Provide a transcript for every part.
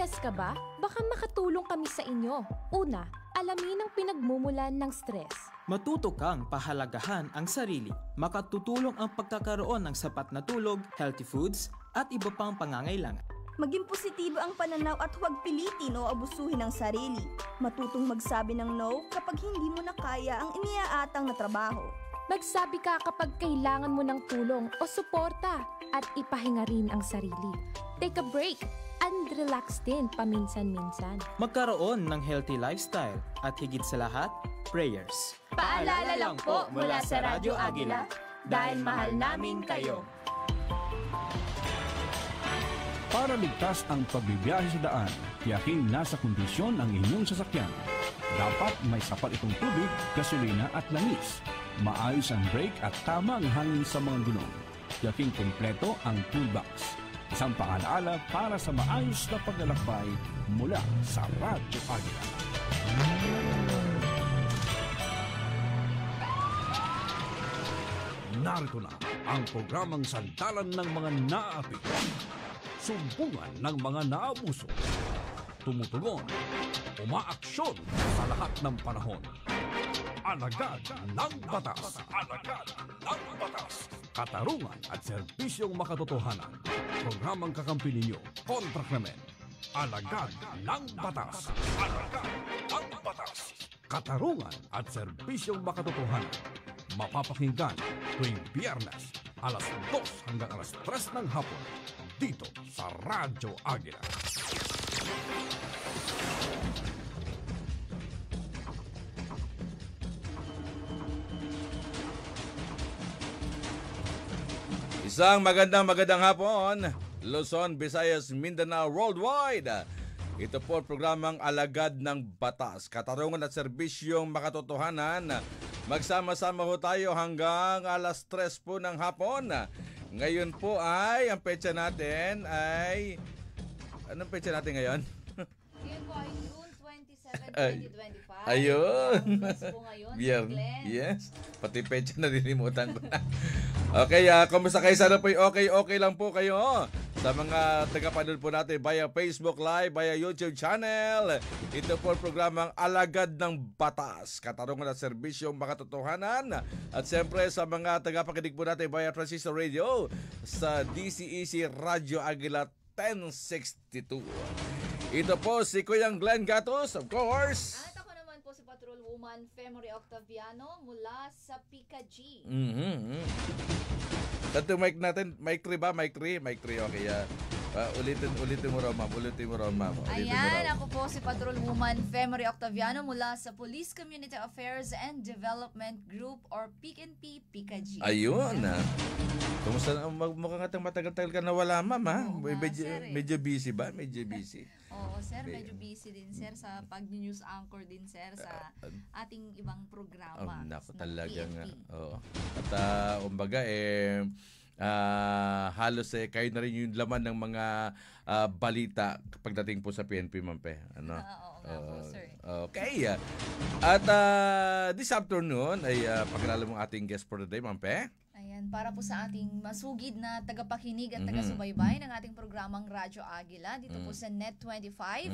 Na-stress ka ba? Baka makatulong kami sa inyo. Una, alamin ang pinagmumulan ng stress. Matuto kang pahalagahan ang sarili. Makatutulong ang pagkakaroon ng sapat na tulog, healthy foods, at iba pang pangangailangan. Maging positibo ang pananaw at huwag pilitin o abusuhin ang sarili. Matutong magsabi ng no kapag hindi mo na kaya ang iniaatang na trabaho. Magsabi ka kapag kailangan mo ng tulong o suporta at ipahinga rin ang sarili. Take a break and relax din paminsan-minsan. Magkaroon ng healthy lifestyle at higit sa lahat, prayers. Paalala lang po mula sa Radyo Agila, dahil mahal namin kayo. Para ligtas ang pagbibiyahe sa daan, tiyaking nasa kondisyon ang inyong sasakyan. Dapat may sapat itong tubig, gasolina at langis. Maayos ang brake at tama ang hangin sa mga gulong. Tiyaking kumpleto ang toolbox. Isang paalaala para sa maayos na paglalakbay mula sa Radyo Agila. Narito na ang programang sandalan ng mga naapi. Sumbungan ng mga naabuso. Tumutugon, umaaksyon sa lahat ng panahon. Alagad ng batas. Alagad ng batas. Katarungan at serbisyong makatotohanan. Programang kakampi ninyo kontra krimen. Alagad ng batas. Alagad ng batas. Katarungan at serbisyong makatotohanan. Mapapakinggan tuwing Biyernes, alas 2 hanggang alas 3 ng hapon. Dito sa Radyo Agila. Isang magandang hapon, Luzon, Visayas, Mindanao, worldwide. Ito po ang programang Alagad ng Batas, katarungan at serbisyong makatotohanan. Magsama-sama ho tayo hanggang alas 3 po ng hapon. Ngayon po ay, ang petsa natin ay... Anong petsa natin ngayon? Ngayon po ay June 27, 2025. Ayun. Yes po ngayon, Glenn. Yes. Pati petsa na nilimutan ko na. Okay, kumusta kayo? Sana po okay lang po kayo. Sa mga tagapanood po natin via Facebook Live, via YouTube channel. Ito po ang programang Alagad ng Batas, katarungan at serbisyong makatotohanan. At siyempre sa mga tagapakinig po natin via Transistor Radio sa DCEC Radio Agila 1062. Ito po si Kuyang Glenn Gatos, of course. At ako naman po si Patrol Woman Femory Octaviano mula sa Pika G. Ito mic natin, mic 3 ba? Mic 3, okay. Ulitin mo raw, ma'am. Ayan, ako po si Patrol Woman Femory Octaviano mula sa Police Community Affairs and Development Group or PNP Pika G. Ayun. Kumusta na? Mukhang atang matagal-tagal ka nawala, ma'am, ha? Medyo busy ba? Medyo busy. Oo, sir. Medyo busy din, sir, sa pag-news anchor din, sir, sa ating ibang programa. Naku, talaga nga. Oo. At, umbaga, halos kayo na rin yung laman ng mga balita pagdating po sa PNP, ma'am, pe. Ano? Oo nga po, sir. Okay. At this afternoon ay pakilala mo ating guest for the day, ma'am, pe. Ayan, para po sa ating masugid na tagapakinig at taga-subaybay ng ating programang Radyo Agila dito po sa Net 25.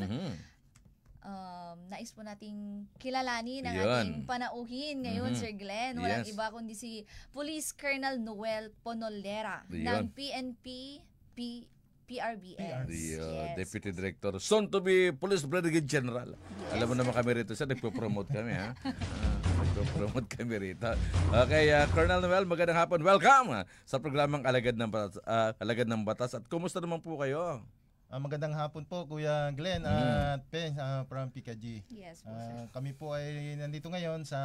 Nais po nating kilalanin ang ating panauhin ngayon, Sir Glenn. Walang iba kundi si Police Colonel Noel Ponolera ng PNP PRBS. Deputy Director, soon to be Police Brigade General. Alam mo naman kami rito, sir, nagpo-promote kami, ha? Nagpo-promote kami rito. Okay, Colonel Noel, magandang hapon. Welcome sa programang Alagad ng Batas. At kumusta naman po kayo? Magandang hapon po, Kuya Glenn at Pen from Pika G. Yes po, kami po ay nandito ngayon sa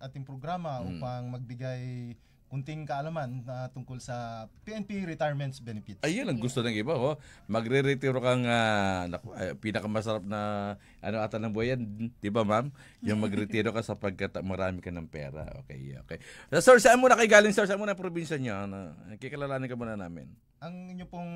ating programa upang magbigay kunting kaalaman tungkol sa PNP Retirement Benefits. Ayun ang gusto ng iba, ho. Magre-retiro kang pinakamasarap na ata ng buhay yan, di ba, ma'am? Yung magretiro ka sapagkat marami ka ng pera. Okay. Sir, saan muna kayo galing, sir? Saan muna probinsya niyo? Kikalalanin ka muna namin. Ang inyo pong